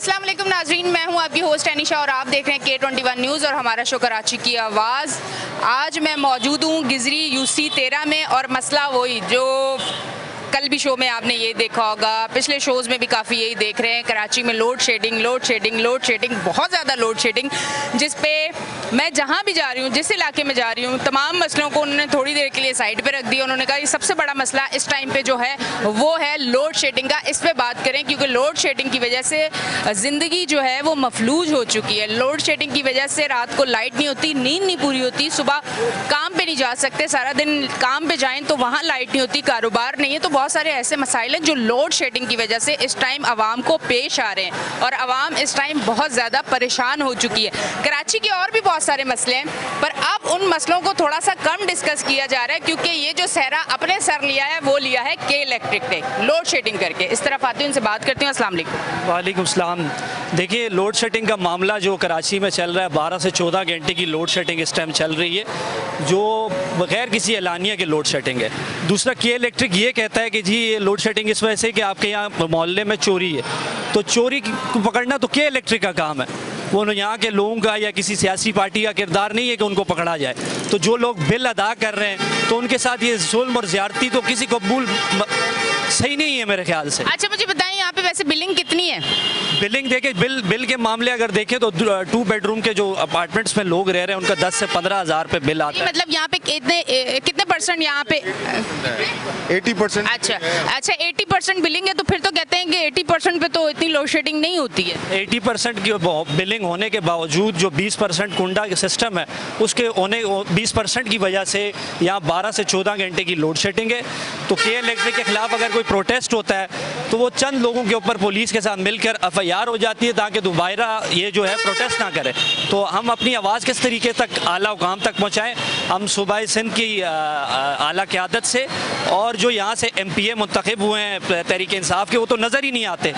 अस्सलाम वालेकुम नाजरीन, मैं हूं आपकी होस्ट अनीशा और आप देख रहे हैं K21 न्यूज़ और हमारा शो कराची की आवाज़। आज मैं मौजूद हूं गिजरी UC 13 में और मसला वही जो कल भी शो में आपने ये देखा होगा, पिछले शोज़ में भी काफ़ी यही देख रहे हैं। कराची में लोड शेडिंग, बहुत ज़्यादा लोड शेडिंग, जिस पे मैं जहाँ भी जा रही हूँ, जिस इलाके में जा रही हूँ, तमाम मसलों को उन्होंने थोड़ी देर के लिए साइड पे रख दिया। उन्होंने कहा ये सबसे बड़ा मसला इस टाइम पे जो है वो है लोड शेडिंग का, इस पे बात करें क्योंकि लोड शेडिंग की वजह से ज़िंदगी जो है वो मफलूज हो चुकी है। लोड शेडिंग की वजह से रात को लाइट नहीं होती, नींद नहीं पूरी होती, सुबह काम पे नहीं जा सकते, सारा दिन काम पे जाएं तो वहाँ लाइट नहीं होती, कारोबार नहीं है। तो बहुत सारे ऐसे मसाइल हैं जो लोड शेडिंग की वजह से इस टाइम आवाम को पेश आ रहे हैं और आवाम इस टाइम बहुत ज़्यादा परेशान हो चुकी है। कराची के और भी बहुत सारे मसले हैं, पर अब उन मसलों को थोड़ा सा कम डिस्कस किया जा रहा है क्योंकि ये जो सहरा अपने सर लिया है वो लिया है के इलेक्ट्रिक ने लोड शेडिंग करके। इस तरफ आती हूँ, उनसे बात करती हूँ। अस्सलाम वालेकुम। वालेकुम सलाम। देखिए, लोड शेडिंग का मामला जो कराची में चल रहा है, 12 से 14 घंटे की लोड शेडिंग इस टाइम चल रही है, जो बगैर किसी एलानिया के लोड शेडिंग है। दूसरा, के इलेक्ट्रिक ये कहता है कि जी ये लोड शेडिंग इस वजह से कि आपके यहाँ मोहल्ले में चोरी है, तो चोरी को पकड़ना तो के इलेक्ट्रिक का काम है। वो यहाँ के लोगों का या किसी सियासी पार्टी का किरदार नहीं है कि उनको पकड़ा जाए। तो जो लोग बिल अदा कर रहे हैं तो उनके साथ ये जुल्म और ज़्यादती तो किसी कबूल सही नहीं है मेरे ख्याल से। अच्छा, मुझे बताएं यहाँ पे वैसे बिलिंग कितनी है? बिलिंग देखें, बिल के मामले अगर देखें तो 2 बेडरूम के जो अपार्टमेंट्स में लोग रह रहे हैं उनका 10 से 15 हज़ार पे बिल आता है। मतलब यहाँ पे कितने परसेंट यहाँ पे 80%। अच्छा 80% बिलिंग है, तो फिर तो कहते हैं कि 80% पे तो इतनी लोड शेडिंग नहीं होती है। 80% की बिलिंग होने के बावजूद जो 20% कुंडा के सिस्टम है उसके होने 20% की वजह से यहाँ 12 से 14 घंटे की लोड शेडिंग है। तो के इलेक्ट्रिक के खिलाफ अगर कोई प्रोटेस्ट होता है तो वो चंद लोगों के ऊपर पुलिस के साथ मिलकर FIR हो जाती है ताकि दोबारा ये जो है प्रोटेस्ट ना करे। तो हम अपनी आवाज़ किस तरीके तक आला हुकाम तक पहुँचाएँ, हम सूबाई सिंध की आला क़यादत से और जो यहाँ से MPA मुंतखब हुए हैं तहरीक इंसाफ के, वो तो नज़र ही नहीं आते।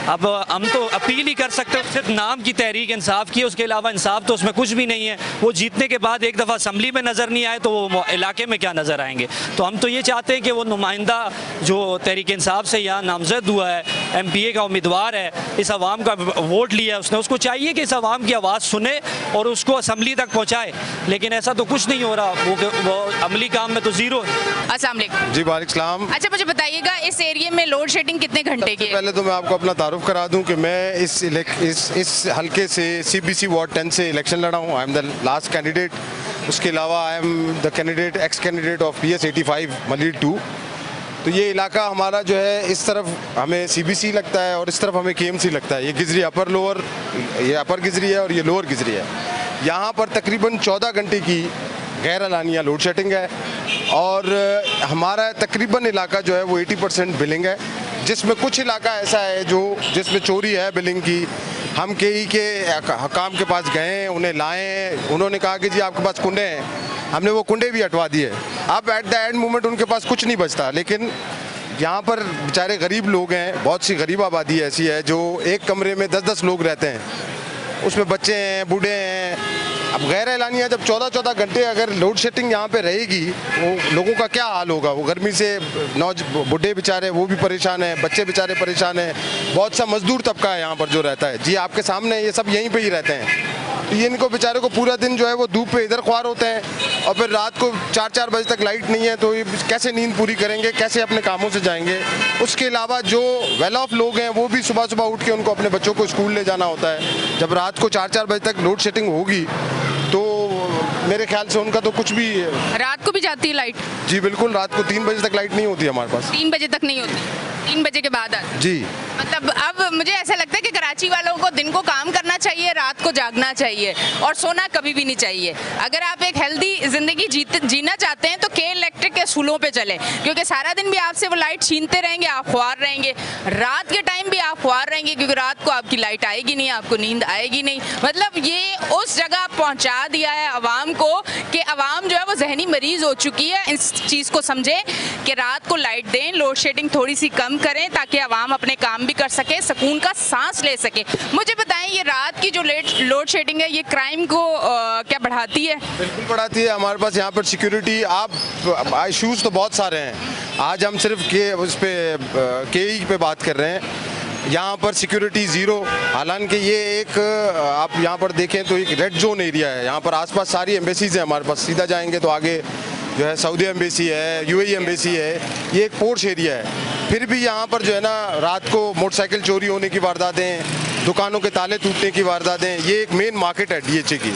अब हम तो अपील ही कर सकते हैं, सिर्फ नाम की तहरीक इंसाफ की, उसके अलावा इंसाफ तो उसमें कुछ भी नहीं है। वो जीतने के बाद एक दफ़ा असम्बली में नज़र नहीं आए तो वो इलाके में क्या नज़र आएंगे। तो हम तो ये चाहते हैं कि वो नुमाइंदा जो तहरीक इंसाफ से यहाँ नामजद हुआ है, MPA का उम्मीदवार है, इस आवाम का वोट लिया है उसने, उसको चाहिए कि इस आवाम की आवाज़ सुने और उसको असम्बली तक पहुँचाए। लेकिन ऐसा तो कुछ नहीं हो रहा, वो अमली काम में तो ज़ीरो है। अस्सलाम वालेकुम। जी वालेकुम सलाम। अच्छा, मुझे बताइएगा इस एरिया में लोड शेडिंग कितने घंटे की है? पहले तो मैं आपको अपना तारुफ करा दूं कि मैं इस हल्के से CBC वार्ड 10 से इलेक्शन लड़ा हूं। I am the last candidate. उसके अलावा I am the candidate x candidate of PS 85 मलीड 2। तो ये इलाका हमारा जो है, इस तरफ हमें CBC लगता है और इस तरफ हमें KMC लगता है। ये गिजरी अपर लोअर, ये अपर गिजरी है और ये लोअर गिजरी है। यहाँ पर तकरीबन 14 घंटे की गैर एलानिया लोड शेडिंग है और हमारा तकरीबन इलाका जो है वो 80% बिलिंग है, जिसमें कुछ इलाका ऐसा है जिसमें चोरी है बिलिंग की। हम KE के हकाम के पास गए, उन्हें लाए, उन्होंने कहा कि जी आपके पास कुंडे हैं, हमने वो कुंडे भी हटवा दिए। अब एट द एंड मोमेंट उनके पास कुछ नहीं बचता। लेकिन यहाँ पर बेचारे गरीब लोग हैं, बहुत सी गरीब आबादी ऐसी है जो एक कमरे में 10-10 लोग रहते हैं, उसमें बच्चे हैं, बूढ़े हैं। अब गैर एलानिया जब 14-14 घंटे अगर लोड शेडिंग यहाँ पे रहेगी, वो लोगों का क्या हाल होगा। वो गर्मी से बूढ़े बेचारे वो भी परेशान हैं, बच्चे बेचारे परेशान हैं, बहुत सा मजदूर तबका है यहाँ पर जो रहता है। जी आपके सामने ये सब यहीं पे ही रहते हैं। तो ये इनको बेचारे को पूरा दिन जो है वो धूप पे इधर ख्वार होते हैं और फिर रात को 4-4 बजे तक लाइट नहीं है तो ये कैसे नींद पूरी करेंगे, कैसे अपने कामों से जाएंगे। उसके अलावा जो वेल ऑफ लोग हैं वो भी सुबह सुबह उठ के उनको अपने बच्चों को स्कूल ले जाना होता है। जब रात को 4-4 बजे तक लोड शेडिंग होगी तो मेरे ख्याल से उनका तो कुछ भी। रात को भी जाती है लाइट? जी बिल्कुल, रात को 3 बजे तक लाइट नहीं होती हमारे पास। 3 बजे तक नहीं होती? 3 बजे के बाद आती? जी। मतलब अब मुझे ऐसा लगता है कि कराची वालों को दिन को काम करना चाहिए, रात को जागना चाहिए और सोना कभी भी नहीं चाहिए। अगर आप एक हेल्दी ज़िंदगी जीना चाहते हैं तो के इलेक्ट्रिक के असूलों पे चलें, क्योंकि सारा दिन भी आपसे वो लाइट छीनते रहेंगे, आप ख्वार रहेंगे, रात के टाइम भी आप ख्वार रहेंगे क्योंकि रात को आपकी लाइट आएगी नहीं, आपको नींद आएगी नहीं। मतलब ये उस जगह पहुँचा दिया है आवाम को कि आवाम जो है वो जहनी मरीज़ हो चुकी है। इस चीज़ को समझें कि रात को लाइट दें, लोड शेडिंग थोड़ी सी कम करें ताकि आवाम अपने काम भी कर सके, सुकून का सांस ले सके। मुझे बताएं, ये रात की जो लोड शेडिंग है ये क्राइम को क्या बढ़ाती है? बिल्कुल बढ़ाती है। हमारे पास यहाँ पर सिक्योरिटी इशूज़ तो बहुत सारे हैं। आज हम सिर्फ उस पे KE पे बात कर रहे हैं। यहाँ पर सिक्योरिटी ज़ीरो। हालांकि ये एक आप यहाँ पर देखें तो एक रेड जोन एरिया है। यहाँ पर आसपास सारी एम्बेसीज हैं हमारे पास। सीधा जाएंगे तो आगे जो है सऊदी एम्बेसी है, यूएई एम्बेसी है। ये एक पोर्श एरिया है। फिर भी यहाँ पर जो है ना रात को मोटरसाइकिल चोरी होने की वारदातें, दुकानों के ताले टूटने की वारदातें, ये एक मेन मार्केट है डीएचए की।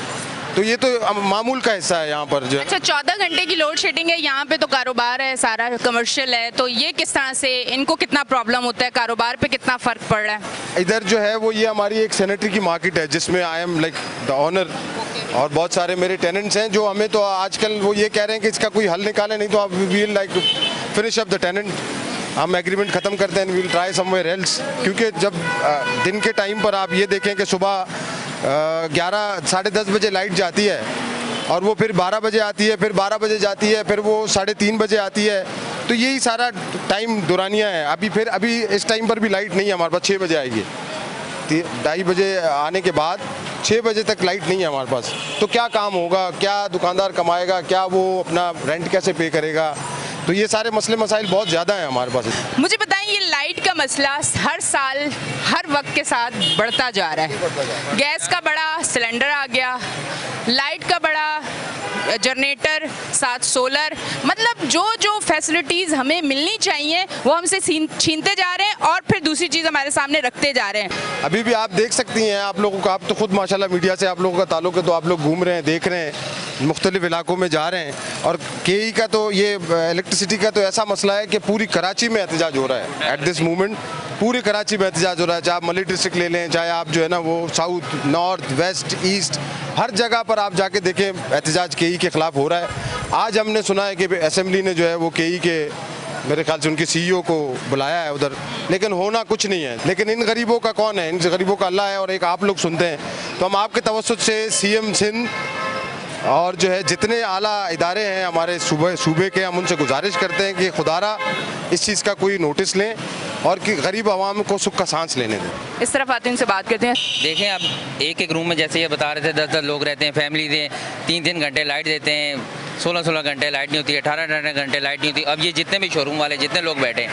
तो ये तो मामूल का हिस्सा है यहाँ पर जो। अच्छा, 14 घंटे की लोड शेडिंग है यहाँ पे, तो कारोबार है सारा कमर्शियल है, तो ये किस तरह से इनको कितना प्रॉब्लम होता है, कारोबार पे कितना फर्क पड़ रहा है? इधर जो है वो ये हमारी एक सैनिटरी की मार्केट है जिसमें I am like the owner, और बहुत सारे मेरे टेनेंट्स हैं जो हमें तो आजकल वो ये कह रहे हैं कि इसका कोई हल निकालें, नहीं तो आप will like finish up the tenant. हम एग्रीमेंट ख़त्म करते हैं, वील ट्राई समवेयर एल्स। क्योंकि जब दिन के टाइम पर आप ये देखें कि सुबह 11 साढ़े 10 बजे लाइट जाती है और वो फिर 12 बजे आती है, फिर 12 बजे जाती है, फिर वो 3:30 बजे आती है, तो यही सारा टाइम दुरानियाँ है। अभी इस टाइम पर भी लाइट नहीं है हमारे पास। 6 बजे आएगी, 2:30 बजे आने के बाद 6 बजे तक लाइट नहीं है हमारे पास। तो क्या काम होगा, क्या दुकानदार कमाएगा, क्या वो अपना रेंट कैसे पे करेगा? तो ये सारे मसले मसाइल बहुत ज़्यादा हैं हमारे पास। मुझे बताएं, ये लाइट का मसला हर साल हर वक्त के साथ बढ़ता जा रहा है। गैस का बड़ा, सिलेंडर आ गया, लाइट का बड़ा, जनरेटर, साथ सोलर, मतलब जो जो फैसिलिटीज़ हमें मिलनी चाहिए वो हमसे छीनते जा रहे हैं और फिर दूसरी चीज़ हमारे सामने रखते जा रहे हैं। अभी भी आप देख सकती हैं, आप लोगों का, आप तो खुद माशाल्लाह मीडिया से आप लोगों का ताल्लुक है, तो आप लोग घूम रहे हैं, देख रहे हैं, मुख्तलिफ इलाकों में जा रहे हैं। और केई का तो ये इलेक्ट्रिसिटी का तो ऐसा मसला है कि पूरी कराची में एहतजाज हो रहा है एट दिस मोमेंट। पूरे कराची में एहतजाज हो रहा है, चाहे आप मलिक डिस्ट्रिक्ट ले लें, चाहे आप जो है ना वो साउथ, नॉर्थ, वेस्ट, ईस्ट, हर जगह पर आप जाके देखें एहतजाज केई के ख़िलाफ़ हो रहा है। आज हमने सुना है कि असेंबली ने जो है वो केई के, मेरे ख्याल से उनके सीईओ को बुलाया है उधर, लेकिन होना कुछ नहीं है। लेकिन इन गरीबों का कौन है? इन गरीबों का अल्लाह है, और एक आप लोग सुनते हैं। तो हम आपके तवज्जुह से सीएम सिंध और जो है जितने आला इदारे हैं हमारे सूबे के, हम उनसे गुजारिश करते हैं कि खुदारा इस चीज़ का कोई नोटिस लें और कि गरीब आवाम को सुख का सांस लेने दें। इस तरफ आते हैं, इनसे बात करते हैं। देखें, अब एक रूम में जैसे ये बता रहे थे 10-10 लोग रहते हैं, फैमिली दे 3-3 घंटे लाइट देते हैं, 16-16 घंटे लाइट नहीं होती है, 18-18 घंटे लाइट नहीं होती। अब ये जितने भी शोरूम वाले जितने लोग बैठे हैं,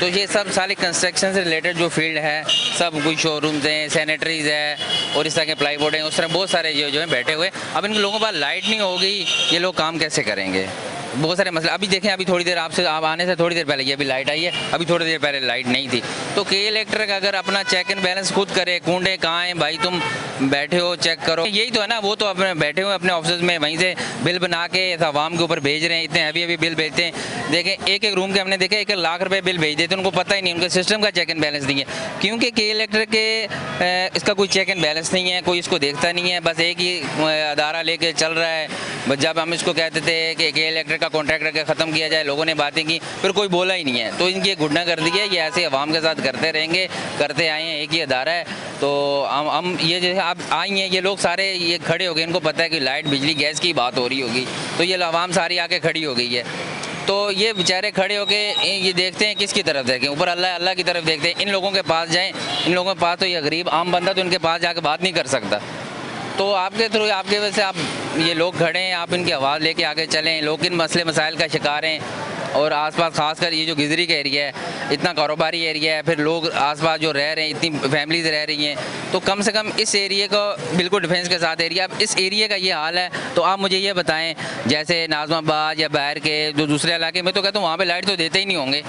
तो ये सब सारे कंस्ट्रक्शन से रिलेटेड जो फील्ड है, सब कुछ शोरूम्स हैं, सैनिटरीज है और इस तरह के प्लाईवुड हैं, उस तरह बहुत सारे जो है बैठे हुए। अब इन लोगों के पास लाइट नहीं होगी, ये लोग काम कैसे करेंगे? बहुत सारे मसले। अभी देखें, अभी थोड़ी देर आप आने से थोड़ी देर पहले ये अभी लाइट आई है, अभी थोड़ी देर पहले लाइट नहीं थी। तो के इलेक्ट्रिक अगर अपना चेक एंड बैलेंस खुद करे, कूंडे कहाँ हैं भाई, तुम बैठे हो चेक करो, यही तो है ना। वो तो अपने बैठे हुए अपने ऑफिस में, वहीं से बिल बना के आवाम के ऊपर भेज रहे हैं, इतने हैवी बिल भेजते हैं। देखें, एक रूम के हमने देखे 1 लाख रुपए बिल भेज देते हैं, उनको पता ही नहीं, उनके सिस्टम का चेक एंड बैलेंस नहीं है, क्योंकि के इलेक्ट्रिक के इसका कोई चेक एंड बैलेंस नहीं है, कोई इसको देखता नहीं है, बस एक ही अदारा लेके चल रहा है। जब हम इसको कहते थे कि के इलेक्ट्रिक का कॉन्ट्रैक्ट रख ख़त्म किया जाए, लोगों ने बातें की, फिर कोई बोला ही नहीं है। तो इनकी गुंडा कर दी है, ये ऐसे अवाम के साथ करते रहेंगे, करते आए हैं, एक ही अदारा है। तो हम ये जैसे आप आई हैं, ये लोग सारे ये खड़े हो गए, इनको पता है कि लाइट, बिजली, गैस की बात हो रही होगी, तो ये अवाम सारी आके खड़ी हो गई है। तो ये बेचारे खड़े होके ये देखते हैं, किसकी तरफ देखें? ऊपर अल्लाह की तरफ देखते हैं। इन लोगों के पास जाएं, इन लोगों के पास तो ये गरीब आम बंदा तो इनके पास जाके बात नहीं कर सकता। तो आपके थ्रू, आपके वजह से आप ये लोग खड़े हैं, आप इनकी आवाज़ लेके आगे चलें। लोग इन मसले मसाइल का शिकार हैं, और आसपास खासकर ये जो गिजरी का एरिया है, इतना कारोबारी एरिया है, फिर लोग आसपास जो रह रहे हैं, इतनी फैमिलीज रह रही हैं, तो कम से कम इस एरिया को बिल्कुल डिफेंस के साथ एरिया। अब इस एरिया का ये हाल है, तो आप मुझे ये बताएं, जैसे नाज़माबाद या बाहर के जो दूसरे इलाके में, तो कहता हूँ वहाँ पर लाइट तो देते ही नहीं होंगे,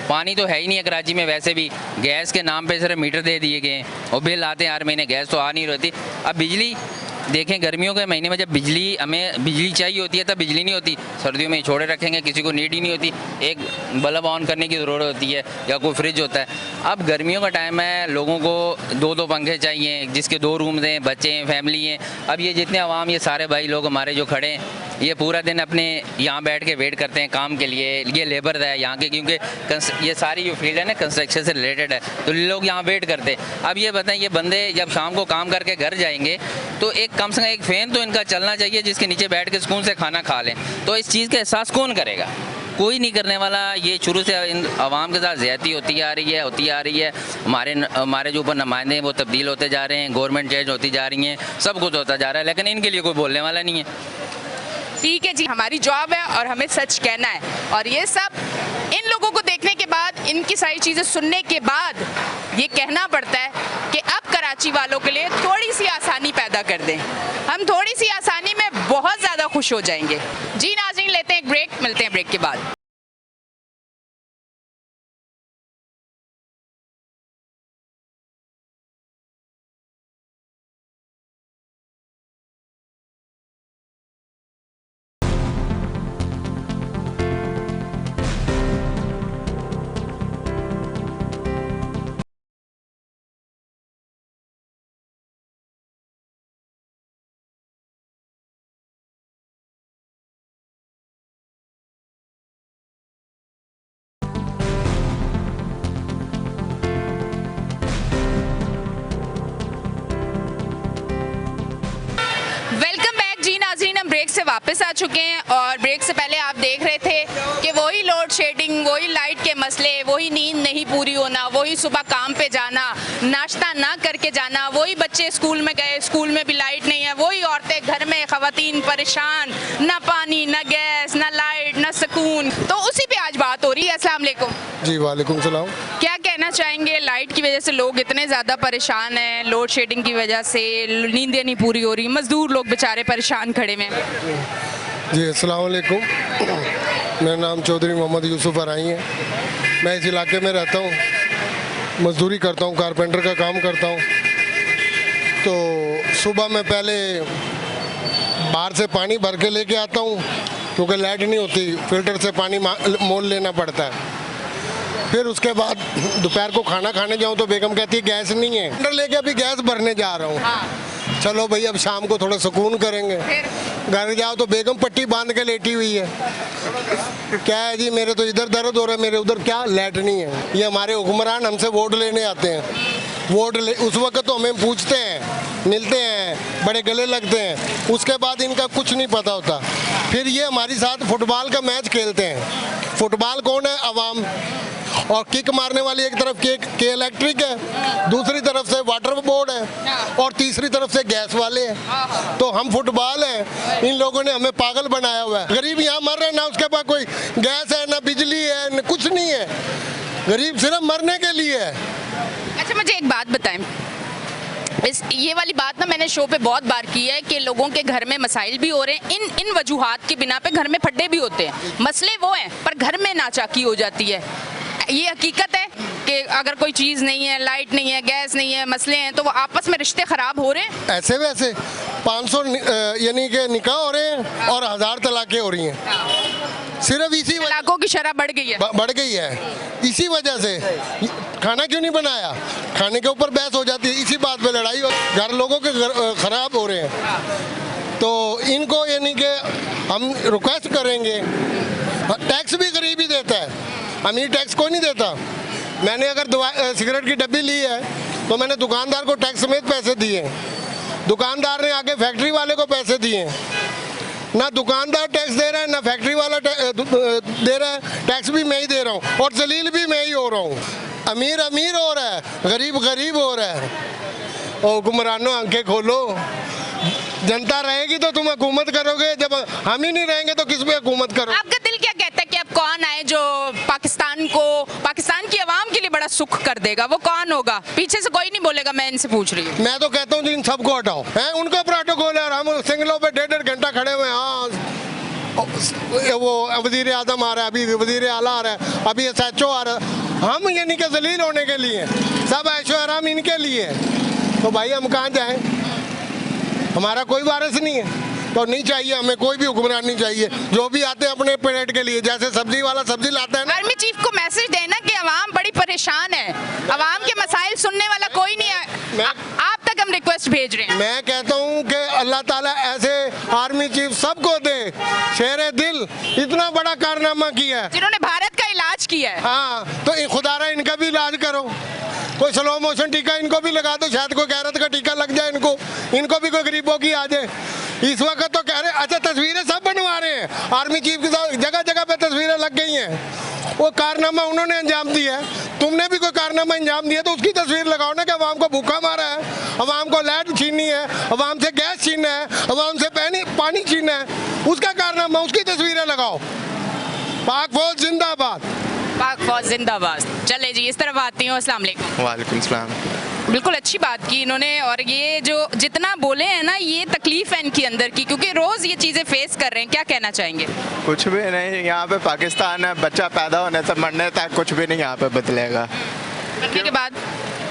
पानी तो है ही नहीं है कराची में। वैसे भी गैस के नाम पे सिर्फ मीटर दे दिए गए हैं और बिल आते हैं हर महीने, गैस तो आ नहीं रहती। अब बिजली देखें, गर्मियों के महीने में जब हमें बिजली चाहिए होती है तब बिजली नहीं होती, सर्दियों में छोड़े रखेंगे, किसी को नीड ही नहीं होती, एक बल्ब ऑन करने की ज़रूरत होती है या कोई फ्रिज होता है। अब गर्मियों का टाइम है, लोगों को 2-2 पंखे चाहिए, जिसके 2 रूम्स हैं, बच्चे हैं, फैमिली हैं। अब ये जितने अवाम, ये सारे भाई लोग हमारे जो खड़े हैं, ये पूरा दिन अपने यहाँ बैठ के वेट करते हैं काम के लिए। ये लेबर है यहाँ के, क्योंकि ये सारी जो फील्ड है ना कंस्ट्रक्शन से रिलेटेड है, तो लोग यहाँ वेट करते हैं। अब ये बताएं, ये बंदे जब शाम को काम करके घर जाएंगे, तो कम से कम एक फ़ैन तो इनका चलना चाहिए, जिसके नीचे बैठ के सुकून से खाना खा लें। तो इस चीज़ का एहसास कौन करेगा? कोई नहीं करने वाला। ये शुरू से इन आवाम के साथ ज़्यादती होती आ रही है। हमारे जो ऊपर नुमाइंदे हैं वो तब्दील होते जा रहे हैं, गवर्नमेंट चेंज होती जा रही हैं, सब कुछ होता जा रहा है, लेकिन इनके लिए कोई बोलने वाला नहीं है। ठीक है जी, हमारी जॉब है और हमें सच कहना है, और ये सब इन लोगों को देखने के बाद इनकी सारी चीज़ें सुनने के बाद ये कहना पड़ता है कि अब कराची वालों के लिए थोड़ी सी आसानी पैदा कर दें। हम थोड़ी सी आसानी में बहुत ज़्यादा खुश हो जाएंगे। जी नाज़रीन, लेते हैं एक ब्रेक, मिलते हैं ब्रेक के बाद। Welcome back. जी नाज़रीन, हम ब्रेक से वापस आ चुके हैं और ब्रेक से पहले आप देख रहे थे कि वही लोड शेडिंग, वही लाइट के मसले, वही नींद नहीं पूरी होना, वही सुबह काम पे जाना, नाश्ता ना करके जाना, वही बच्चे स्कूल में गए, स्कूल में भी लाइट नहीं है, वही औरतें घर में ख़वातीन परेशान, ना पानी, ना गैस, ना लाइट, ना सुकून। तो उसी पे आज बात हो रही है। अस्सलाम वालेकुम। जी वालेकुम सलाम। क्या कहना चाहेंगे, लाइट की वजह से लोग इतने ज़्यादा परेशान हैं, लोड शेडिंग की वजह से नींदें नहीं पूरी हो रही, मज़दूर लोग बेचारे परेशान खड़े में। जी अस्सलाम वालेकुम। मेरा नाम चौधरी मोहम्मद यूसुफ अराई है। मैं इस इलाके में रहता हूँ, मजदूरी करता हूँ, कारपेंटर का काम करता हूँ। तो सुबह मैं पहले बाहर से पानी भर के लेके आता हूँ क्योंकि लाइट नहीं होती, फिल्टर से पानी मोल लेना पड़ता है। फिर उसके बाद दोपहर को खाना खाने जाऊँ तो बेगम कहती है गैस नहीं है, सिलेंडर लेके अभी गैस भरने जा रहा हूँ। चलो भाई अब शाम को थोड़ा सुकून करेंगे। घर जाओ तो बेगम पट्टी बांध के लेटी हुई है। क्या है जी, मेरे तो इधर दर्द हो रहा है, मेरे उधर क्या, लाइट नहीं है। ये हमारे हुक्मरान हमसे वोट लेने आते हैं, उस वक्त तो हमें पूछते हैं, मिलते हैं, बड़े गले लगते हैं, उसके बाद इनका कुछ नहीं पता होता। फिर ये हमारे साथ फुटबॉल का मैच खेलते हैं। फुटबॉल कौन है? अवाम। और किक मारने वाली एक तरफ के इलेक्ट्रिक है, दूसरी तरफ से वाटर बोर्ड है और तीसरी तरफ से गैस वाले हैं। तो हम फुटबॉल हैं, इन लोगों ने हमें पागल बनाया हुआ है। गरीब यहाँ मर रहे हैं, ना उसके पास कोई गैस है, ना बिजली है, ना कुछ नहीं है। गरीब सिर्फ मरने के लिए है। अच्छा, मुझे एक बात बताएं, ये वाली बात ना मैंने शो पे बहुत बार की है कि लोगों के घर में मसाइल भी हो रहे हैं, इन वजूहात की बिना पे घर में फड्डे भी होते हैं। मसले वो हैं पर घर में नाचाकी हो जाती है। ये हकीकत है कि अगर कोई चीज़ नहीं है, लाइट नहीं है, गैस नहीं है, मसले हैं, तो वो आपस में रिश्ते ख़राब हो रहे हैं। ऐसे वैसे 500 यानी कि निकाह हो रहे हैं और 1000 तलाक़ें हो रही हैं। सिर्फ इसी तलाकों की शरह बढ़ गई है। बढ़ गई है इसी वजह से। खाना क्यों नहीं बनाया, खाने के ऊपर बहस हो जाती है, इसी बात पे लड़ाई हो, घर लोगों के ख़राब हो रहे हैं। तो इनको यानी कि हम रिक्वेस्ट करेंगे, टैक्स भी गरीब ही देता है, अमीर टैक्स कोई नहीं देता। मैंने अगर सिगरेट की डब्बी ली है तो मैंने दुकानदार को टैक्स समेत पैसे दिए, दुकानदार ने आगे फैक्ट्री वाले को पैसे दिए। ना दुकानदार टैक्स दे रहा है, ना फैक्ट्री वाला दे रहा है, टैक्स भी मैं ही दे रहा हूँ और जलील भी मैं ही हो रहा हूँ। अमीर अमीर हो रहा है, गरीब गरीब हो रहा है। और हुक्मरानों आंखें खोलो, जनता रहेगी तो तुम हुकूमत करोगे, जब हम ही नहीं रहेंगे तो किस पे हुकूमत करो। आपका दिल क्या कहता है कि अब कौन आए जो पाकिस्तान की आवाम के लिए बड़ा सुख कर देगा? वो कौन होगा? पीछे से कोई नहीं बोलेगा, मैं इनसे पूछ रही हूँ। मैं तो कहता हूँ इन सबको हटाओ, है उनका प्रोटोकॉल है, हम सिंगलों पे 1.5 घंटा खड़े हुए हैं। हाँ वो वजीर आजम आ रहा है, अभी वजीर आला आ रहा है, अभी SHO आ रहा है, हम यानी कि जलील होने के लिए, सब ऐशो आराम इनके लिए। तो भाई हम कहाँ जाएं? हमारा कोई वारिस नहीं है, तो नहीं चाहिए हमें कोई भी हुक्मरान नहीं चाहिए। जो भी आते हैं अपने पेट के लिए, जैसे सब्जी वाला सब्जी लाता है ना। आर्मी चीफ को मैसेज देना कि अवाम बड़ी परेशान है, अवाम के मसाइल सुनने वाला कोई नहीं है। आप तक हम रिक्वेस्ट भेज रहे हैं। मैं कहता हूँ कि अल्लाह ताला ऐसे आर्मी चीफ सबको दे, शेरे दिल, इतना बड़ा कारनामा किया है, जिन्होंने भारत का इलाज किया है। हाँ, तो खुदारा इनका भी इलाज करो, कोई स्लो मोशन टीका इनको भी लगा दो, शायद कोई गैरत का टीका लग जाए इनको भी कोई गरीबों की आ जाए। इस वक्त तो कह रहे, अच्छा तस्वीरें सब बनवा रहे हैं, आर्मी चीफ के साथ जगह जगह पे तस्वीरें लग गई हैं। वो कारनामा उन्होंने अंजाम दिया है, तुमने भी कोई कारनामा अंजाम दिया तो उसकी तस्वीर लगाओ ना कि अवाम को भूखा मारा है, अवाम को लाइट छीननी है, अवाम से गैस छीनना है, अवाम से पानी छीनना है, उसका कारनामा, उसकी तस्वीरें लगाओ। पाक फौज जिंदाबाद। पाक फौज जिंदाबाद। चले जी, इस तरफ आती हूँ। अस्सलाम वालेकुम। वालेकुम सलाम। बिल्कुल अच्छी बात की इन्होंने, और ये जो जितना बोले हैं ना, ये तकलीफ है इनकी अंदर की, क्योंकि रोज़ ये चीज़ें फेस कर रहे हैं। क्या कहना चाहेंगे? कुछ भी नहीं, यहाँ पे पाकिस्तान है, बच्चा पैदा होने से मरने तक कुछ भी नहीं यहाँ पे बदलेगा। मरने के बाद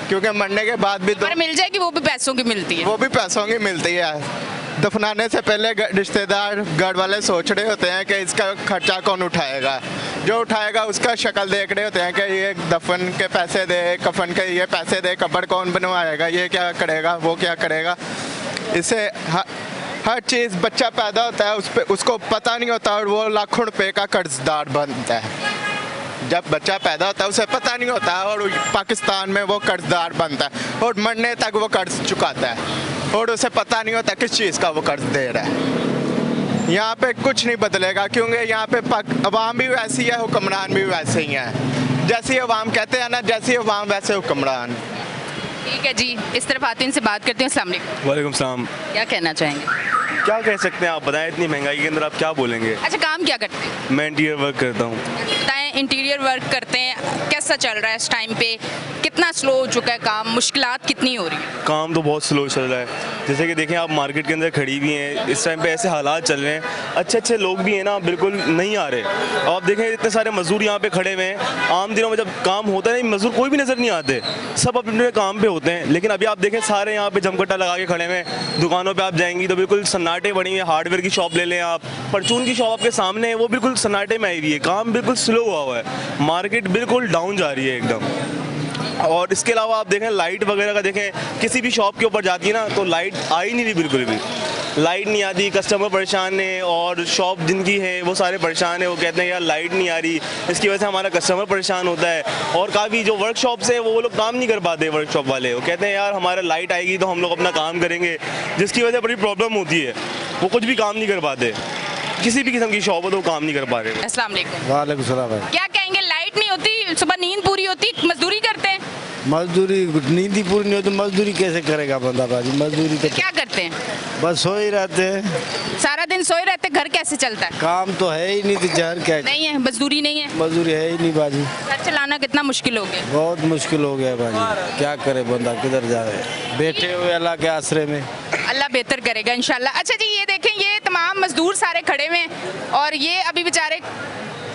क्योंकि मरने के बाद भी तो पर मिल जाएगी, वो भी पैसों की मिलती है। वो भी पैसों की मिलती है। दफनाने से पहले रिश्तेदार घर वाले सोच रहे होते हैं कि इसका खर्चा कौन उठाएगा। जो उठाएगा उसका शक्ल देख रहे होते हैं कि ये दफन के पैसे दे, कफन के ये पैसे दे, कब्र कौन बनवाएगा, ये क्या करेगा, वो क्या करेगा। इससे हर चीज़, बच्चा पैदा होता है उसको पता नहीं होता और वो लाखों रुपए का कर्जदार बनता है। जब बच्चा पैदा होता है उसे पता नहीं होता और पाकिस्तान में वो कर्जदार बनता है और मरने तक वो कर्ज चुकाता है और उसे पता नहीं होता किस चीज़ का वो कर्ज दे रहा है। यहाँ पे कुछ नहीं बदलेगा, क्योंकि यहाँ पे अवाम भी वैसी है, हुक्मरान भी वैसे ही हैं। जैसी अवाम कहते हैं ना, जैसी अवाम वैसे हुक्मरान। ठीक है जी, इस तरफ आती हूँ, इनसे बात करती हूँ। अस्सलाम वालेकुम। वालेकुम सलाम। क्या कहना चाहेंगे? क्या कह सकते हैं आप बताएं, इतनी महंगाई के अंदर आप क्या बोलेंगे। अच्छा, काम क्या करते हैं? मैं इंटीरियर वर्क करता हूँ। बताएं, इंटीरियर वर्क करते हैं, कैसा चल रहा है इस टाइम पे? कितना स्लो हो चुका है काम? मुश्किलात कितनी हो रही है? काम तो बहुत स्लो चल रहा है। जैसे कि देखें, आप मार्केट के अंदर खड़ी भी हैं, इस टाइम पे ऐसे हालात चल रहे हैं, अच्छे अच्छे लोग भी हैं ना, बिल्कुल नहीं आ रहे। और आप देखें, इतने सारे मजदूर यहाँ पे खड़े हुए हैं। आम दिनों में जब काम होता है, मजदूर कोई भी नज़र नहीं आते, सब अपने काम पे होते हैं। लेकिन अभी आप देखें, सारे यहाँ पे जमकट्टा लगा के खड़े हुए हैं। दुकानों पर आप जाएंगी तो बिल्कुल सन्नाटे बनी हुई है। हार्डवेयर की शॉप ले लें आप, परचून की शॉप आपके सामने है, वो बिल्कुल सन्नाटे में आई हुई है। काम बिल्कुल स्लो हुआ है, मार्केट बिल्कुल डाउन जा रही है एकदम। और इसके अलावा आप देखें, लाइट वगैरह का देखें, किसी भी शॉप के ऊपर जाती है ना तो लाइट आ ही नहीं रही, बिल्कुल भी लाइट नहीं आती। कस्टमर परेशान है और शॉप जिनकी है वो सारे परेशान है। वो कहते हैं यार लाइट नहीं आ रही, इसकी वजह से हमारा कस्टमर परेशान होता है। और काफ़ी जो वर्कशॉप्स है वो लोग काम नहीं कर पाते। वर्कशॉप वाले वो कहते हैं यार हमारा लाइट आएगी तो हम लोग अपना काम करेंगे, जिसकी वजह से बड़ी प्रॉब्लम होती है। वो कुछ भी काम नहीं कर पाते, किसी भी किस्म की शॉप हो तो वो काम नहीं कर पा रहे। अस्सलाम वालेकुम। वालेकुम सलाम। क्या कहेंगे? लाइट नहीं होती, सुबह नींद पूरी होती, मजदूरी करते हैं। मजदूरी नींद ही पूरी नहीं होती, मजदूरी कैसे करेगा बंदा बाजी? मजदूरी तो क्या करते हैं? बस सो ही रहते हैं, सारा दिन सोए रहते, घर कैसे चलता है? काम तो है ही नहीं तो जहर क्या है? नहीं है, मजदूरी नहीं है, मजदूरी है ही नहीं बाजी, घर चलाना कितना मुश्किल हो गया। बहुत मुश्किल हो गया बाजी। क्या करे बंदा, किधर जाए? बैठे हुए अल्लाह के आसरे में। अल्लाह बेहतर करेगा इंशाल्लाह। अच्छा जी, ये देखें, ये तमाम मजदूर सारे खड़े हुए हैं और ये अभी बेचारे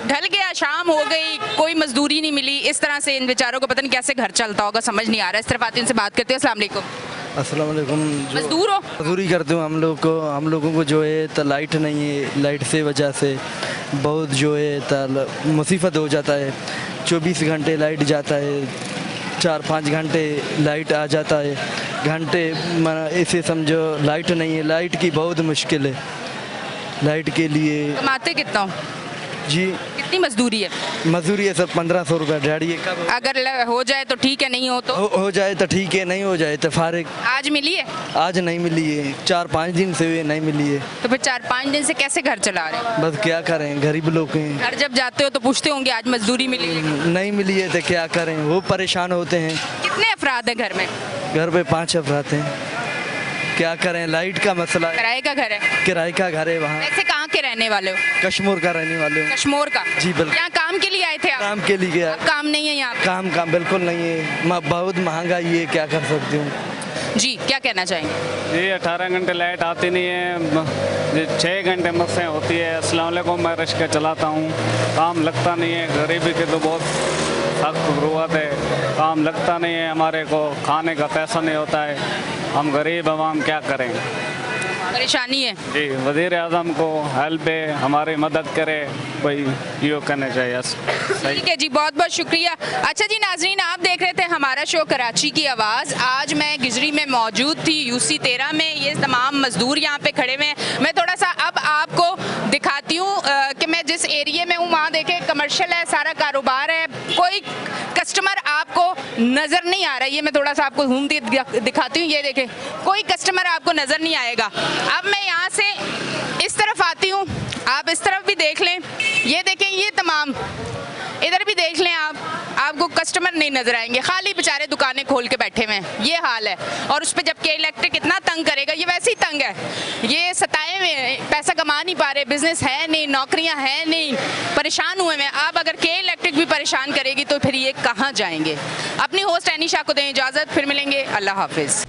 ढल गया, शाम हो गई, कोई मजदूरी नहीं मिली। इस तरह से इन बेचारों को पता नहीं कैसे घर चलता होगा, समझ नहीं आ रहा है। इस तरफ आती हूँ, उनसे बात करते हैं। अस्सलाम वालेकुम। अस्सलाम वालेकुम। मजदूर हो? मजदूरी करते हो हम लोगों को जो है तो लाइट नहीं है, लाइट से वजह से बहुत जो है तो मुसीबत हो जाता है। 24 घंटे लाइट जाता है, 4-5 घंटे लाइट आ जाता है, घंटे ऐसे समझो लाइट नहीं है। लाइट की बहुत मुश्किल है, लाइट के लिए। कमाते कितना हो जी? कितनी मजदूरी है? मजदूरी है सब 1500 रुपये दिहाड़ी है। अगर हो जाए तो ठीक है, नहीं हो तो हो जाए तो ठीक है, नहीं हो जाए तो फारिग। आज मिली है? आज नहीं मिली है, 4-5 दिन से हुए नहीं मिली है। तो फिर 4-5 दिन से कैसे घर चला रहे हैं? बस क्या करें, गरीब लोग हैं। घर जब जाते हो तो पूछते होंगे आज मजदूरी मिली है? नहीं मिली है तो क्या करें, वो परेशान होते हैं। कितने अफराद हैं घर में? घर पे 5 अफराद हैं, क्या करें, लाइट का मसला है। किराए का घर है? किराए का घर है। वहाँ वैसे कहाँ के रहने वाले हो? कश्मीर का रहने वाले हूँ। कश्मीर का? जी बिल्कुल। यहाँ काम के लिए आए थे आप? काम के लिए गया। अब काम नहीं है यहाँ पे? काम बिल्कुल नहीं है, बहुत महंगा ये, क्या कर सकती हूँ। जी, क्या कहना चाहेंगे? जी 18 घंटे लाइट आती नहीं है, 6 घंटे मसें होती है। अस्सलाम वालेकुम, मैं रिक्शा चलाता हूँ, काम लगता नहीं है। गरीबी के तो बहुत सख्त ज़रूरत है, काम लगता नहीं है, हमारे को खाने का पैसा नहीं होता है, हम गरीब आवाम क्या करें। परेशानी है जी, वज़ीर आज़म को हेल्प है, हमारी मदद करे, कोई ये करना चाहिए। ठीक है जी, बहुत बहुत शुक्रिया। अच्छा जी नाजरीन, आप देख रहे थे हमारा शो कराची की आवाज़। आज मैं गिजरी में मौजूद थी, UC 13 में। ये तमाम मजदूर यहाँ पे खड़े हुए हैं। मैं थोड़ा सा अब आपको दिखाती हूँ कि मैं जिस एरिया में हूँ वहाँ देखें कमर्शियल है, सारा कारोबार है, कोई कस्टमर आपको नज़र नहीं आ रहा है। ये मैं थोड़ा सा आपको घूम दिखाती हूँ, ये देखें कोई कस्टमर आपको नज़र नहीं आएगा। अब मैं यहाँ से इस तरफ आती हूँ, आप इस तरफ भी देख लें। ये देखें, ये तमाम इधर भी देख लें आप, आपको कस्टमर नहीं नजर आएंगे, खाली बेचारे दुकानें खोल के बैठे हुए हैं, ये हाल है। और उस पर जब के इलेक्ट्रिक इतना तंग करेगा, ये वैसे ही तंग है, ये सताए हुए हैं, पैसा कमा नहीं पा रहे, बिजनेस है नहीं, नौकरियां हैं नहीं, परेशान हुए हैं। अब अगर के इलेक्ट्रिक भी परेशान करेगी तो फिर ये कहाँ जाएंगे। अपनी होस्ट एनी शाह को दें इजाज़त, फिर मिलेंगे, अल्लाह हाफिज़।